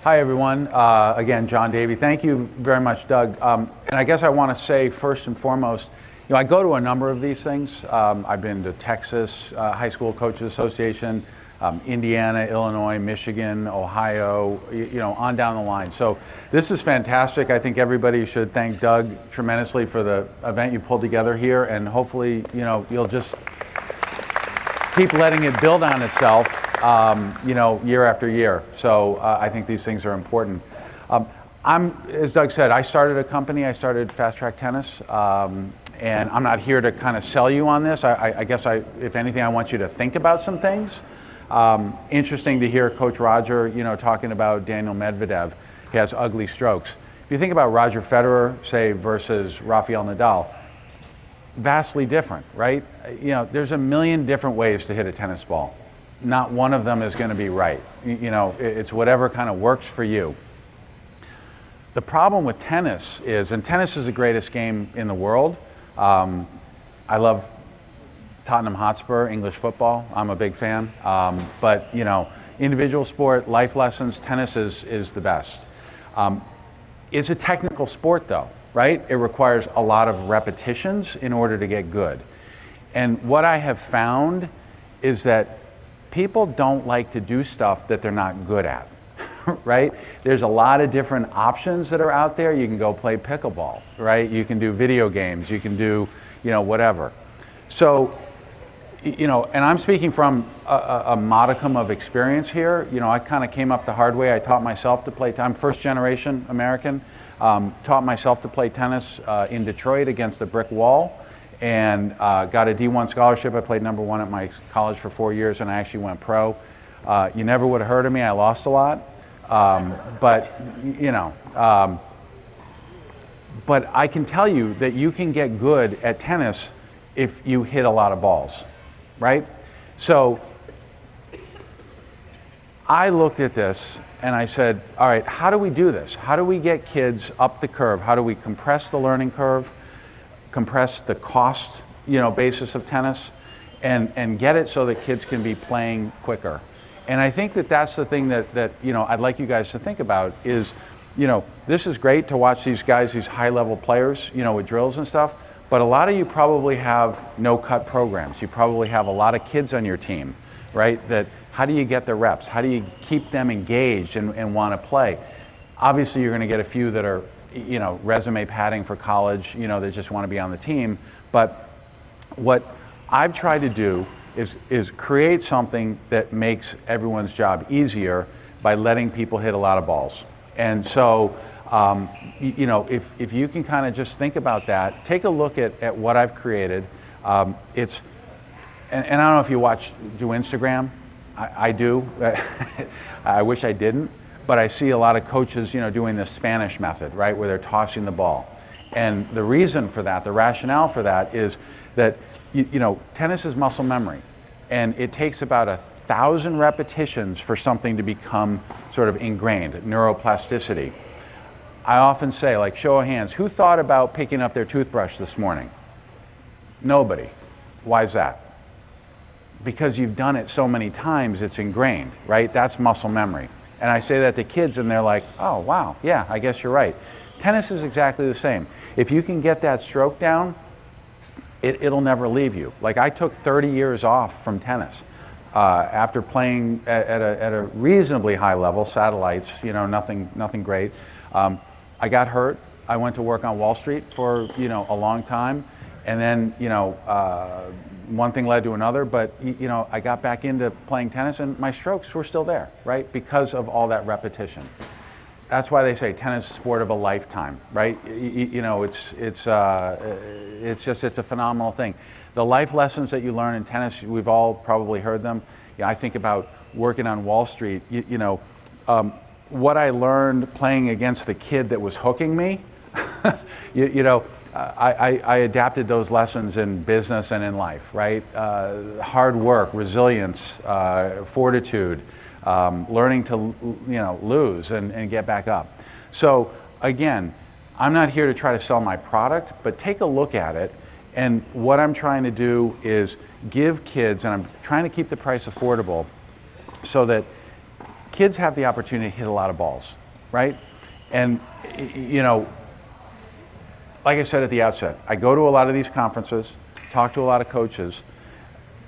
Hi, everyone. Again, John Davey. Thank you very much, Doug. And I guess I want to say first and foremost, I go to a number of these things. I've been to Texas High School Coaches Association, Indiana, Illinois, Michigan, Ohio, on down the line. So this is fantastic. I think everybody should thank Doug tremendously for the event you pulled together here, and hopefully, you'll just keep letting it build on itself, year after year. So I think these things are important. As Doug said, I started a company. I started Fast Track Tennis, and I'm not here to kind of sell you on this. I guess if anything, I want you to think about some things. Interesting to hear Coach Roger, talking about Daniel Medvedev. He has ugly strokes. If you think about Roger Federer, say, versus Rafael Nadal, vastly different, right? There's a million different ways to hit a tennis ball. Not one of them is going to be right. It's whatever kind of works for you. The problem with tennis is, and tennis is the greatest game in the world. I love Tottenham Hotspur, English football. I'm a big fan. But individual sport, life lessons, tennis is the best. It's a technical sport though, right? It requires a lot of repetitions in order to get good. And what I have found is that people don't like to do stuff that they're not good at, right? There's a lot of different options that are out there. You can go play pickleball, right? You can do video games, you can do, whatever. So, and I'm speaking from a modicum of experience here. I kind of came up the hard way. I taught myself to play. I'm first generation American. Taught myself to play tennis in Detroit against a brick wall, and got a D1 scholarship. I played number one at my college for 4 years, and I actually went pro. You never would have heard of me. I lost a lot, but I can tell you that you can get good at tennis if you hit a lot of balls. Right? So I looked at this and I said, all right, how do we do this? How do we get kids up the curve? How do we compress the learning curve, compress the cost, basis of tennis, and get it so that kids can be playing quicker? And I think that that's the thing that I'd like you guys to think about is, this is great to watch these guys, these high-level players, with drills and stuff. But a lot of you probably have no-cut programs. You probably have a lot of kids on your team, right? That how do you get the reps? How do you keep them engaged and want to play? Obviously, you're going to get a few that are, resume padding for college, that just want to be on the team. But what I've tried to do is create something that makes everyone's job easier by letting people hit a lot of balls. And so, if you can kind of just think about that, take a look at what I've created. And I don't know if you do Instagram. I do. I wish I didn't, but I see a lot of coaches, doing the Spanish method, right, where they're tossing the ball. And the reason for that, the rationale for that is that, tennis is muscle memory, and it takes about 1,000 repetitions for something to become sort of ingrained, neuroplasticity. I often say, like, show of hands, who thought about picking up their toothbrush this morning? Nobody. Why is that? Because you've done it so many times, it's ingrained, right? That's muscle memory. And I say that to kids and they're like, oh, wow, yeah, I guess you're right. Tennis is exactly the same. If you can get that stroke down, it'll never leave you. Like, I took 30 years off from tennis after playing at a reasonably high level, satellites, nothing great. I got hurt. I went to work on Wall Street for, a long time. And then, one thing led to another, but, I got back into playing tennis and my strokes were still there, right? Because of all that repetition. That's why they say tennis is a sport of a lifetime, right? It's a phenomenal thing. The life lessons that you learn in tennis, we've all probably heard them. I think about working on Wall Street, what I learned playing against the kid that was hooking me, I adapted those lessons in business and in life, right? Hard work, resilience, fortitude, learning to, lose and get back up. So again, I'm not here to try to sell my product, but take a look at it. And what I'm trying to do is give kids, and I'm trying to keep the price affordable so that kids have the opportunity to hit a lot of balls, right? And, you know, like I said at the outset, I go to a lot of these conferences, talk to a lot of coaches.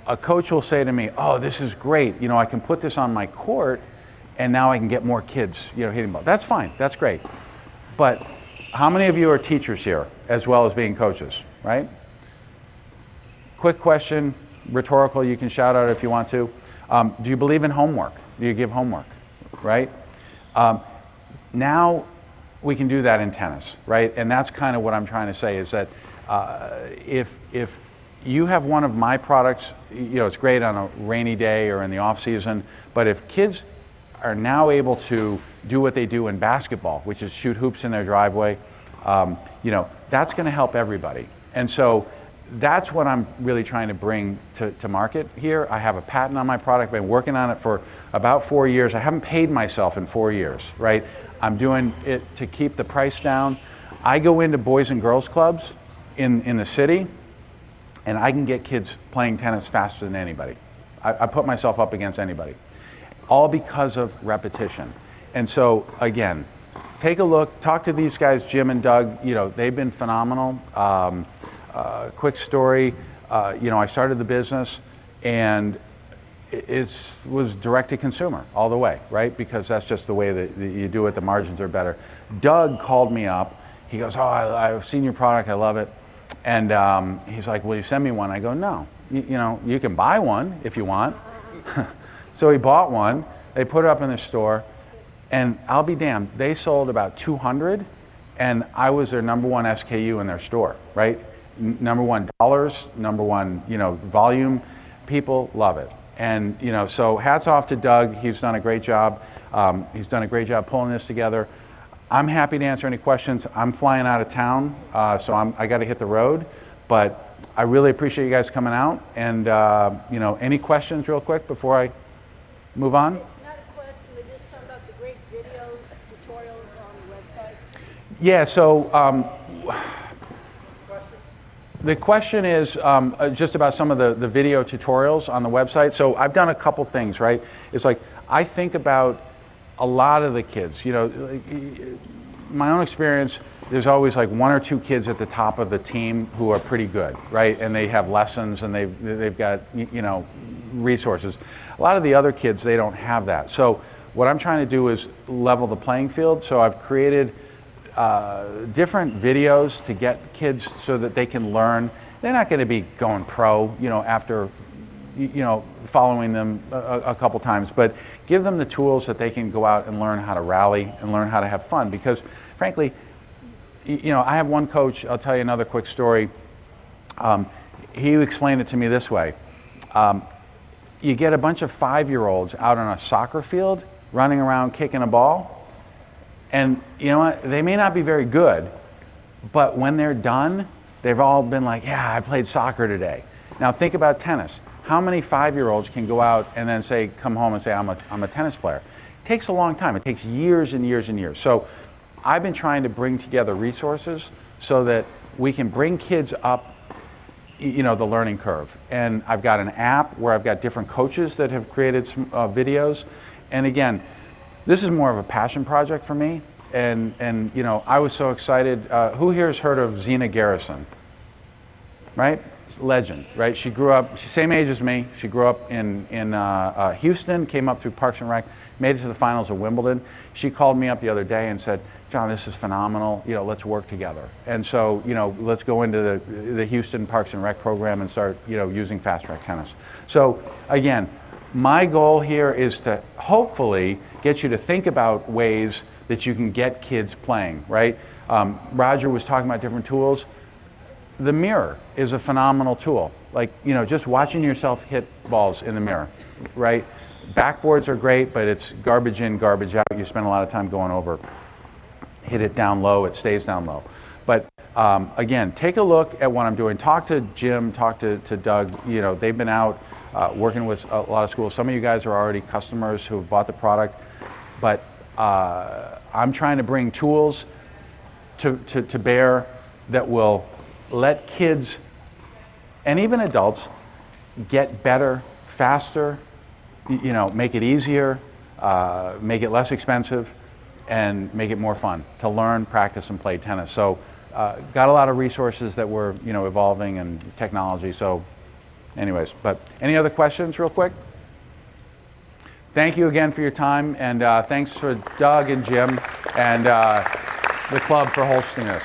A coach will say to me, oh, this is great. You know, I can put this on my court and now I can get more kids, you know, hitting balls. That's fine, that's great. But how many of you are teachers here as well as being coaches, right? Quick question, rhetorical, you can shout out if you want to. Do you believe in homework? Do you give homework, right? Now we can do that in tennis, right? And that's kind of what I'm trying to say is that if you have one of my products, you know, it's great on a rainy day or in the off season, but if kids are now able to do what they do in basketball, which is shoot hoops in their driveway, you know, that's going to help everybody. And so that's what I'm really trying to bring to market here. I have a patent on my product. I've been working on it for about 4 years. I haven't paid myself in 4 years, right? I'm doing it to keep the price down. I go into boys and girls clubs in the city, and I can get kids playing tennis faster than anybody. I put myself up against anybody, all because of repetition. And so, again, take a look, talk to these guys, Jim and Doug. You know, they've been phenomenal. Quick story, you know, I started the business and it was direct to consumer all the way, right? Because that's just the way that you do it, the margins are better. Doug called me up, he goes, oh, I've seen your product, I love it. And he's like, will you send me one? I go, no, you know, you can buy one if you want. So he bought one, they put it up in the store, and I'll be damned, they sold about 200, and I was their number one SKU in their store, right? Number one dollars, number one, you know, volume. People love it. And, you know, so hats off to Doug. He's done a great job. He's done a great job pulling this together. I'm happy to answer any questions. I'm flying out of town, so I got to hit the road. But I really appreciate you guys coming out. And, you know, any questions real quick before I move on? Not a question, but just talking about the great videos, tutorials on the website. Yeah, so the question is just about some of the video tutorials on the website. So I've done a couple things, right? It's like I think about a lot of the kids. You know, my own experience, there's always like one or two kids at the top of the team who are pretty good, right? And they have lessons and they've got, you know, resources. A lot of the other kids, they don't have that. So what I'm trying to do is level the playing field. So I've created different videos to get kids so that they can learn. They're not going to be going pro, you know, after, you know, following them a couple times, but give them the tools that they can go out and learn how to rally and learn how to have fun. Because frankly, you know, I have one coach, I'll tell you another quick story. He explained it to me this way. You get a bunch of 5-year-olds out on a soccer field running around kicking a ball. And you know what, they may not be very good, but when they're done, they've all been like, yeah, I played soccer today. Now think about tennis. How many 5-year-olds can go out and then say, come home and say, I'm a tennis player? It takes a long time. It takes years and years and years. So I've been trying to bring together resources so that we can bring kids up, you know, the learning curve. And I've got an app where I've got different coaches that have created some videos. And again, this is more of a passion project for me, and you know, I was so excited. Who here has heard of Zena Garrison? Right, legend. Right, she grew up, she's same age as me. She grew up in Houston, came up through Parks and Rec, made it to the finals of Wimbledon. She called me up the other day and said, John, this is phenomenal. You know, let's work together. And so, you know, let's go into the Houston Parks and Rec program and start, you know, using fast track tennis. So again, my goal here is to hopefully get you to think about ways that you can get kids playing, right? Roger was talking about different tools. The mirror is a phenomenal tool. Like, you know, just watching yourself hit balls in the mirror, right? Backboards are great, but it's garbage in, garbage out. You spend a lot of time going over, hit it down low, it stays down low. But again, take a look at what I'm doing. Talk to Jim, talk to Doug. You know, they've been out working with a lot of schools. Some of you guys are already customers who have bought the product, but I'm trying to bring tools to bear that will let kids and even adults get better, faster, you know, make it easier, make it less expensive, and make it more fun to learn, practice, and play tennis. So got a lot of resources that were evolving and technology. So anyways, but any other questions real quick? Thank you again for your time, and thanks for Doug and Jim and the club for hosting us.